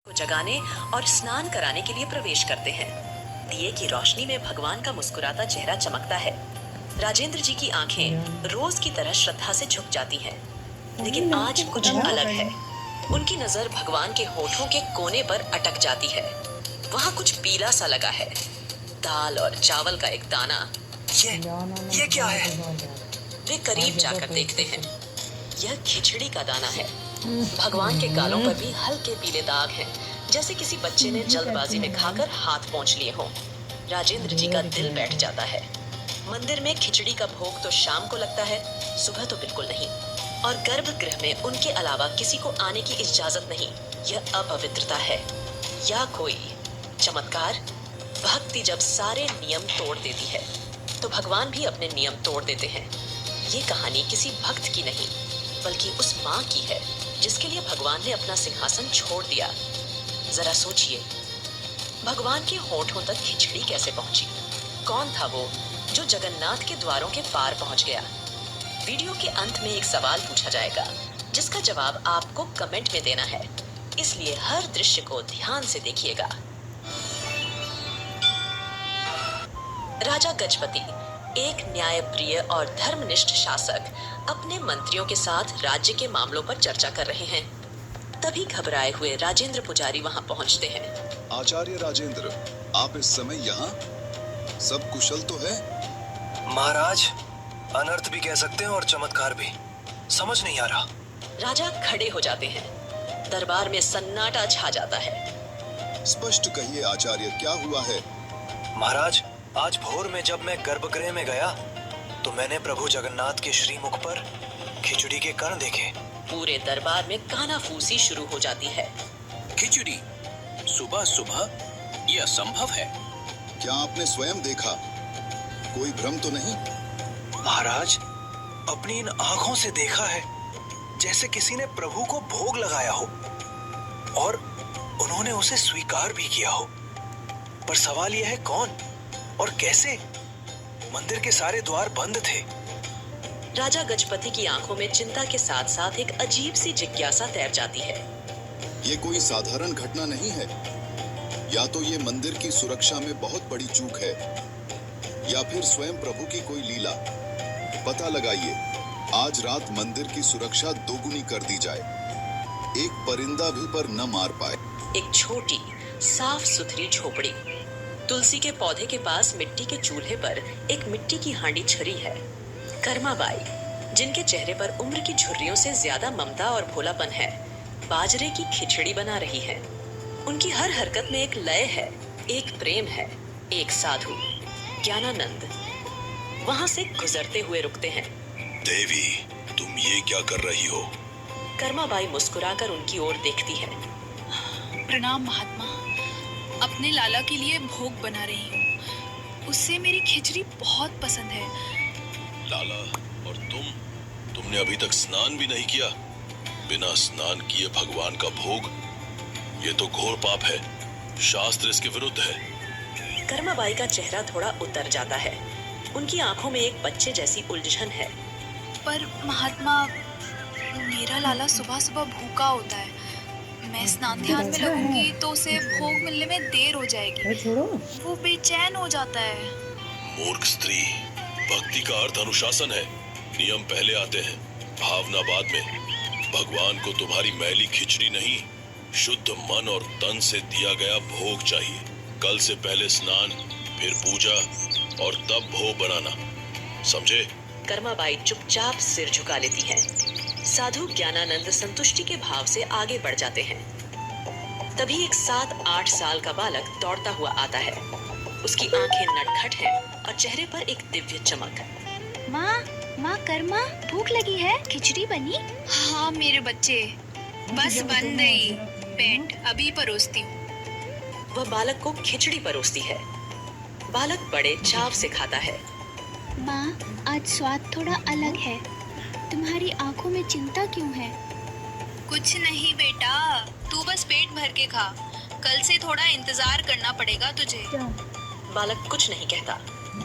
को जगाने और स्नान कराने के लिए प्रवेश करते हैं। दिए की रोशनी में भगवान का मुस्कुराता चेहरा चमकता है। राजेंद्र जी की आंखें रोज की तरह श्रद्धा से झुक जाती हैं, लेकिन आज कुछ अलग है। उनकी नजर भगवान के होठों के कोने पर अटक जाती है। वहाँ कुछ पीला सा लगा है, दाल और चावल का एक दाना। ये क्या है? वे करीब जाकर देखते हैं। यह खिचड़ी का दाना है। भगवान के गालों पर भी हल्के पीले दाग हैं, जैसे किसी बच्चे ने जल्दबाजी में खाकर हाथ पोंछ लिए हों। राजेंद्र जी का दिल बैठ जाता है। मंदिर में खिचड़ी का भोग तो शाम को लगता है, सुबह तो बिल्कुल नहीं। और गर्भगृह में उनके अलावा किसी को आने की इजाजत नहीं। यह अपवित्रता है या कोई चमत्कार? भक्ति जब सारे नियम तोड़ देती है, तो भगवान भी अपने नियम तोड़ देते हैं। ये कहानी किसी भक्त की नहीं, बल्कि उस माँ की है जिसके लिए भगवान ने अपना सिंहासन छोड़ दिया। जरा सोचिए, भगवान के होठों तक खिचड़ी कैसे पहुंची? कौन था वो जो जगन्नाथ के द्वारों के पार पहुंच गया? वीडियो के अंत में एक सवाल पूछा जाएगा, जिसका जवाब आपको कमेंट में देना है, इसलिए हर दृश्य को ध्यान से देखिएगा। राजा गजपति, एक न्यायप्रिय और धर्मनिष्ठ शासक, अपने मंत्रियों के साथ राज्य के मामलों पर चर्चा कर रहे हैं। तभी घबराए हुए राजेंद्र पुजारी वहां पहुंचते हैं। आचार्य राजेंद्र, आप इस समय यहाँ? सब कुशल तो है? महाराज, अनर्थ भी कह सकते हैं और चमत्कार भी। समझ नहीं आ रहा। राजा खड़े हो जाते हैं। दरबार में सन्नाटा छा जाता है। स्पष्ट कहिए आचार्य, क्या हुआ है? महाराज, आज भोर में जब मैं गर्भगृह में गया तो मैंने प्रभु जगन्नाथ के श्रीमुख पर खिचड़ी के कण देखे। पूरे दरबार में कानाफूसी शुरू हो जाती है। खिचड़ी सुबह सुबह? यह असंभव है। क्या आपने स्वयं देखा? कोई भ्रम तो नहीं? महाराज, अपनी इन आंखों से देखा है, जैसे किसी ने प्रभु को भोग लगाया हो और उन्होंने उसे स्वीकार भी किया हो। पर सवाल यह है, कौन और कैसे? मंदिर के सारे द्वार बंद थे। राजा गजपति की आंखों में चिंता के साथ साथ एक अजीब सी जिज्ञासा तैर जाती है। ये कोई साधारण घटना नहीं है। या तो ये मंदिर की सुरक्षा में बहुत बड़ी चूक है, या फिर स्वयं प्रभु की कोई लीला। पता लगाइए, आज रात मंदिर की सुरक्षा दोगुनी कर दी जाए, एक परिंदा भी पर न मार पाए। एक छोटी साफ सुथरी झोपड़ी, तुलसी के पौधे के पास मिट्टी के चूल्हे पर एक मिट्टी की हांडी छरी है। कर्माबाई, जिनके चेहरे पर उम्र की झुर्रियों से ज्यादा ममता और भोलापन है, बाजरे की खिचड़ी बना रही है। उनकी हर हरकत में एक लय है, एक प्रेम है। एक साधु ज्ञानानंद वहां से गुजरते हुए रुकते हैं। देवी, तुम ये क्या कर रही हो? कर्माबाई मुस्कुराकर उनकी ओर देखती है। प्रणाम महात्मा, अपने लाला के लिए भोग बना रही हूँ। उससे मेरी खिचड़ी बहुत पसंद है। लाला और तुमने अभी तक स्नान भी नहीं किया। बिना स्नान किए भगवान का भोग, ये तो घोर पाप है। शास्त्र इसके विरुद्ध है। कर्माबाई का चेहरा थोड़ा उतर जाता है। उनकी आंखों में एक बच्चे जैसी उलझन है। पर महात्मा, मेरा लाला सुबह सुबह भूखा होता है। मैं स्नान ध्यान में लगूंगी तो उसे भोग मिलने में देर हो जाएगी। वो बेचैन हो जाता है। मूर्ख स्त्री, भक्ति का अर्थ अनुशासन है। नियम पहले आते हैं, भावना बाद में। भगवान को तुम्हारी मैली खिचड़ी नहीं, शुद्ध मन और तन से दिया गया भोग चाहिए। कल से पहले स्नान, फिर पूजा और तब भोग बनाना, समझे? कर्माबाई चुपचाप सिर झुका लेती है। साधु ज्ञानानंद संतुष्टि के भाव से आगे बढ़ जाते हैं। तभी एक 7-8 साल का बालक दौड़ता हुआ आता है। उसकी आंखें नटखट हैं और चेहरे पर एक दिव्य चमक। माँ कर्मा, भूख लगी है? खिचड़ी बनी? हाँ मेरे बच्चे, बस बन गई। पेट अभी परोसती हूँ। वह बालक को खिचड़ी परोसती है। बालक बड़े चाव से खाता है। माँ, आज स्वाद थोड़ा अलग है। तुम्हारी आंखों में चिंता क्यों है? कुछ नहीं बेटा, तू बस पेट भर के खा। कल से थोड़ा इंतजार करना पड़ेगा तुझे। बालक कुछ नहीं कहता,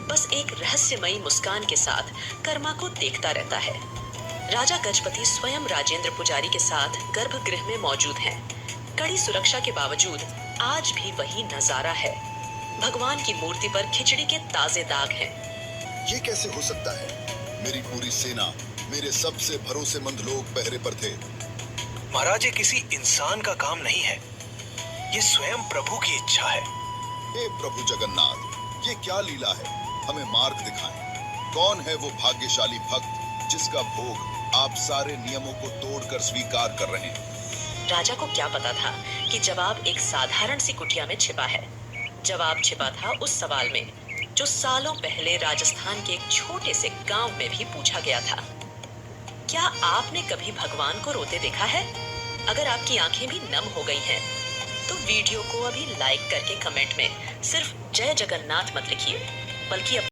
बस एक रहस्यमयी मुस्कान के साथ कर्मा को देखता रहता है। राजा गजपति स्वयं राजेंद्र पुजारी के साथ गर्भगृह में मौजूद हैं। कड़ी सुरक्षा के बावजूद आज भी वही नजारा है। भगवान की मूर्ति पर खिचड़ी के ताजे दाग हैं। ये कैसे हो सकता है? मेरी पूरी सेना, मेरे सबसे भरोसेमंद लोग पहरे पर थे। महाराज, ये किसी इंसान का काम नहीं है, ये स्वयं प्रभु की इच्छा है। हे प्रभु जगन्नाथ, ये क्या लीला है? हमें मार्ग दिखाएं। कौन है वो भाग्यशाली भक्त जिसका भोग आप सारे नियमों को तोड़कर स्वीकार कर रहे हैं? राजा को क्या पता था कि जवाब एक साधारण सी कुटिया में छिपा है। जवाब छिपा था उस सवाल में जो सालों पहले राजस्थान के एक छोटे से गांव में भी पूछा गया था। क्या आपने कभी भगवान को रोते देखा है? अगर आपकी आंखें भी नम हो गई हैं, तो वीडियो को अभी लाइक करके कमेंट में सिर्फ जय जगन्नाथ मत लिखिए, बल्कि